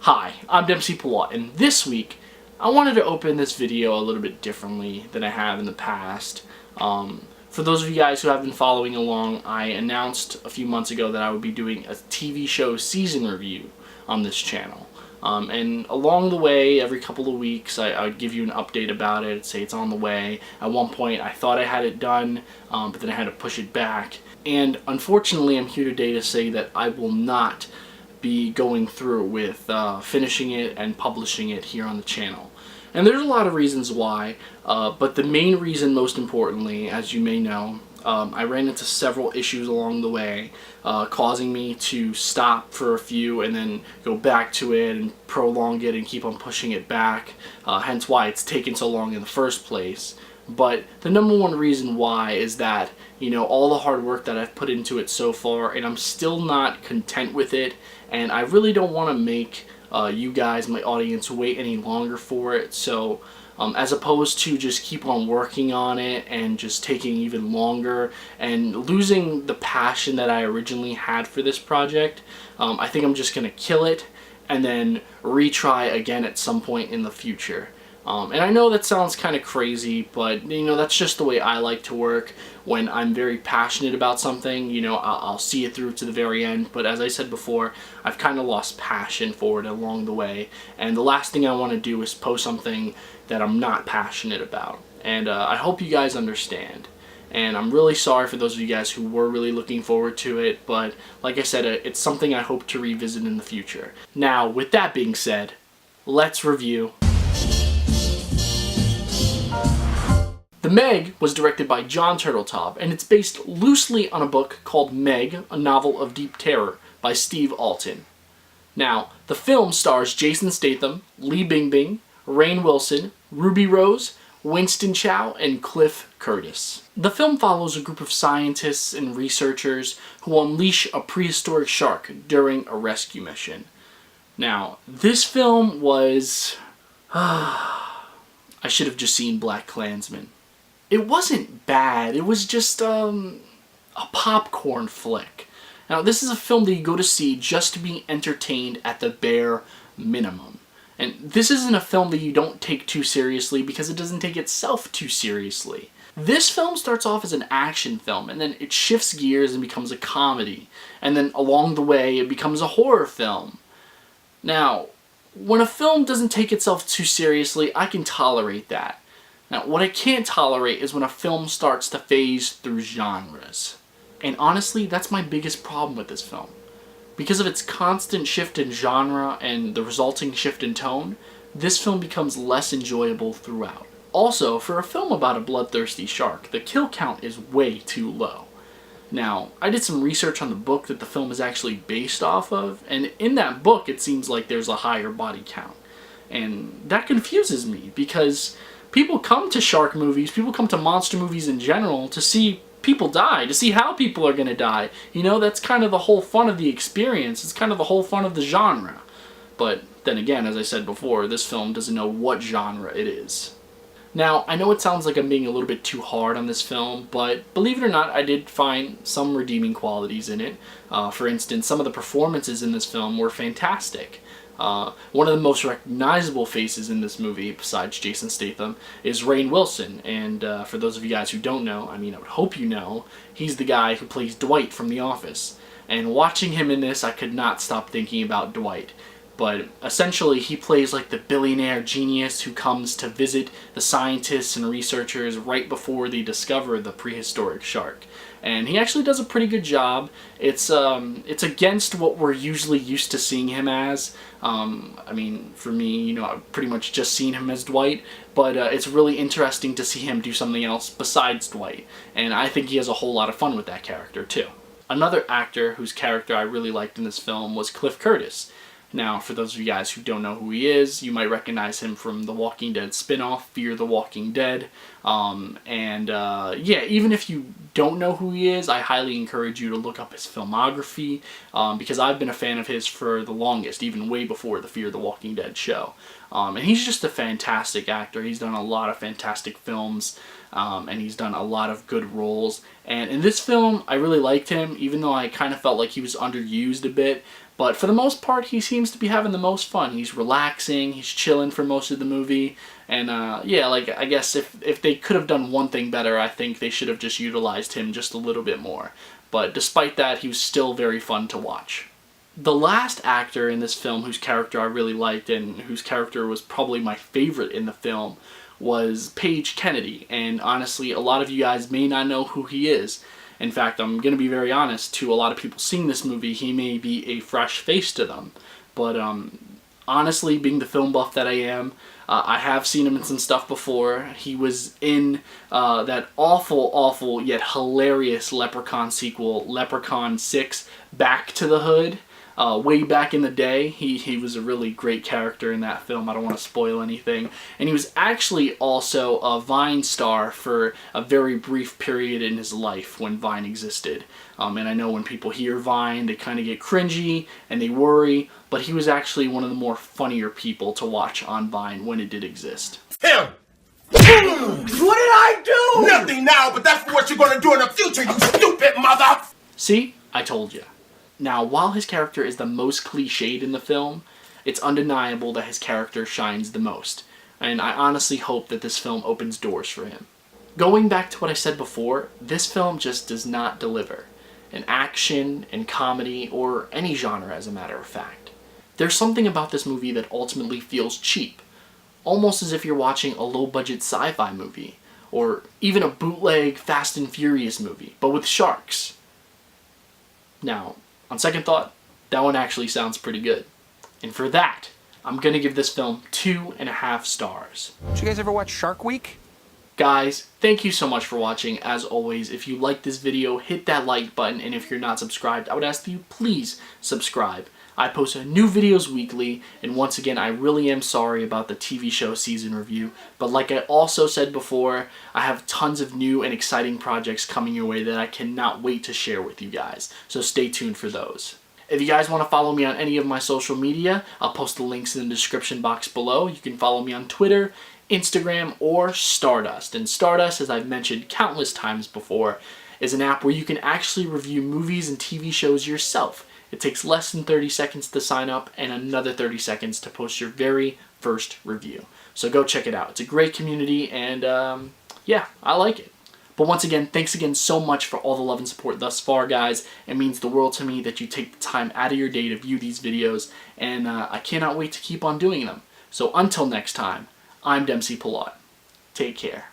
Hi, I'm Dempsey Pawat, and this week I wanted to open this video a little bit differently than I have in the past. For those of you guys who have been following along, I announced a few months ago that I would be doing a TV show season review on this channel. And along the way, every couple of weeks, I would give you an update about it, say it's on the way. At one point, I thought I had it done, but then I had to push it back. And unfortunately, I'm here today to say that I will not be going through with finishing it and publishing it here on the channel. And there's a lot of reasons why, but the main reason, most importantly, as you may know, I ran into several issues along the way, causing me to stop for a few and then go back to it and prolong it and keep on pushing it back, hence why it's taken so long in the first place. But the number one reason why is that, you know, all the hard work that I've put into it so far, and I'm still not content with it, and I really don't want to make you guys, my audience, wait any longer for it. So as opposed to just keep on working on it and just taking even longer and losing the passion that I originally had for this project, I think I'm just going to kill it and then retry again at some point in the future. And I know that sounds kind of crazy, but you know, that's just the way I like to work. When I'm very passionate about something, you know, I'll see it through to the very end. But as I said before, I've kind of lost passion for it along the way. And the last thing I want to do is post something that I'm not passionate about. And I hope you guys understand. And I'm really sorry for those of you guys who were really looking forward to it. But like I said, it's something I hope to revisit in the future. Now, with that being said, let's review. The Meg was directed by Jon Turteltaub, and it's based loosely on a book called Meg, a Novel of Deep Terror by Steve Alten. Now, the film stars Jason Statham, Bingbing, Rainn Wilson, Ruby Rose, Winston Chao, and Cliff Curtis. The film follows a group of scientists and researchers who unleash a prehistoric shark during a rescue mission. Now, this film was... I should have just seen BlacKkKlansman. It wasn't bad, it was just a popcorn flick. Now, this is a film that you go to see just to be entertained at the bare minimum. And this isn't a film that you don't take too seriously because it doesn't take itself too seriously. This film starts off as an action film, and then it shifts gears and becomes a comedy. And then along the way, it becomes a horror film. Now, when a film doesn't take itself too seriously, I can tolerate that. Now, what I can't tolerate is when a film starts to phase through genres. And honestly, that's my biggest problem with this film. Because of its constant shift in genre and the resulting shift in tone, this film becomes less enjoyable throughout. Also, for a film about a bloodthirsty shark, the kill count is way too low. Now, I did some research on the book that the film is actually based off of, and in that book it seems like there's a higher body count. And that confuses me, because people come to shark movies, people come to monster movies in general to see people die, to see how people are going to die. You know, that's kind of the whole fun of the experience. It's kind of the whole fun of the genre. But then again, as I said before, this film doesn't know what genre it is. Now, I know it sounds like I'm being a little bit too hard on this film, but believe it or not, I did find some redeeming qualities in it. For instance, some of the performances in this film were fantastic. One of the most recognizable faces in this movie, besides Jason Statham, is Rainn Wilson. And for those of you guys who don't know, I mean, I would hope you know, he's the guy who plays Dwight from The Office. And watching him in this, I could not stop thinking about Dwight. But essentially, he plays like the billionaire genius who comes to visit the scientists and researchers right before they discover the prehistoric shark. And he actually does a pretty good job. It's against what we're usually used to seeing him as. I mean, for me, you know, I've pretty much just seen him as Dwight, but it's really interesting to see him do something else besides Dwight. And I think he has a whole lot of fun with that character, too. Another actor whose character I really liked in this film was Cliff Curtis. Now, for those of you guys who don't know who he is, you might recognize him from the Walking Dead spin-off, Fear the Walking Dead. Yeah, even if you don't know who he is, I highly encourage you to look up his filmography, because I've been a fan of his for the longest, even way before the Fear the Walking Dead show. And he's just a fantastic actor. He's done a lot of fantastic films, and he's done a lot of good roles. And in this film, I really liked him, even though I kind of felt like he was underused a bit. But for the most part, he seems to be having the most fun. He's relaxing, he's chilling for most of the movie, and yeah, like, I guess if they could have done one thing better, I think they should have just utilized him just a little bit more. But despite that, he was still very fun to watch. The last actor in this film whose character I really liked and whose character was probably my favorite in the film was Paige Kennedy, and honestly, a lot of you guys may not know who he is. In fact, I'm going to be very honest, to a lot of people seeing this movie, he may be a fresh face to them. But honestly, being the film buff that I am, I have seen him in some stuff before. He was in that awful yet hilarious Leprechaun sequel, Leprechaun 6, Back to the Hood. Way back in the day, he was a really great character in that film. I don't want to spoil anything. And he was actually also a Vine star for a very brief period in his life when Vine existed. And I know when people hear Vine, they kind of get cringy and they worry, but he was actually one of the more funnier people to watch on Vine when it did exist. Him! What did I do? Nothing now, but that's what you're gonna do in the future, you stupid mother! See? I told you. Now, while his character is the most cliched in the film, it's undeniable that his character shines the most, and I honestly hope that this film opens doors for him. Going back to what I said before, this film just does not deliver. In action, in comedy, or any genre as a matter of fact. There's something about this movie that ultimately feels cheap, almost as if you're watching a low-budget sci-fi movie, or even a bootleg Fast and Furious movie, but with sharks. Now, on second thought, that one actually sounds pretty good. And for that, I'm gonna give this film 2.5 stars. Did you guys ever watch Shark Week? Guys, thank you so much for watching. As always, if you like this video, hit that like button, and if you're not subscribed, I would ask that you please subscribe. I post new videos weekly, and once again, I really am sorry about the TV show season review, but like I also said before, I have tons of new and exciting projects coming your way that I cannot wait to share with you guys, so stay tuned for those. If you guys want to follow me on any of my social media, I'll post the links in the description box below. You can follow me on Twitter, Instagram, or Stardust. And Stardust, as I've mentioned countless times before, is an app where you can actually review movies and TV shows yourself. It takes less than 30 seconds to sign up and another 30 seconds to post your very first review. So go check it out. It's a great community, and yeah, I like it. But once again, thanks again so much for all the love and support thus far, guys. It means the world to me that you take the time out of your day to view these videos, and I cannot wait to keep on doing them. So until next time, I'm Dempsey Pilote. Take care.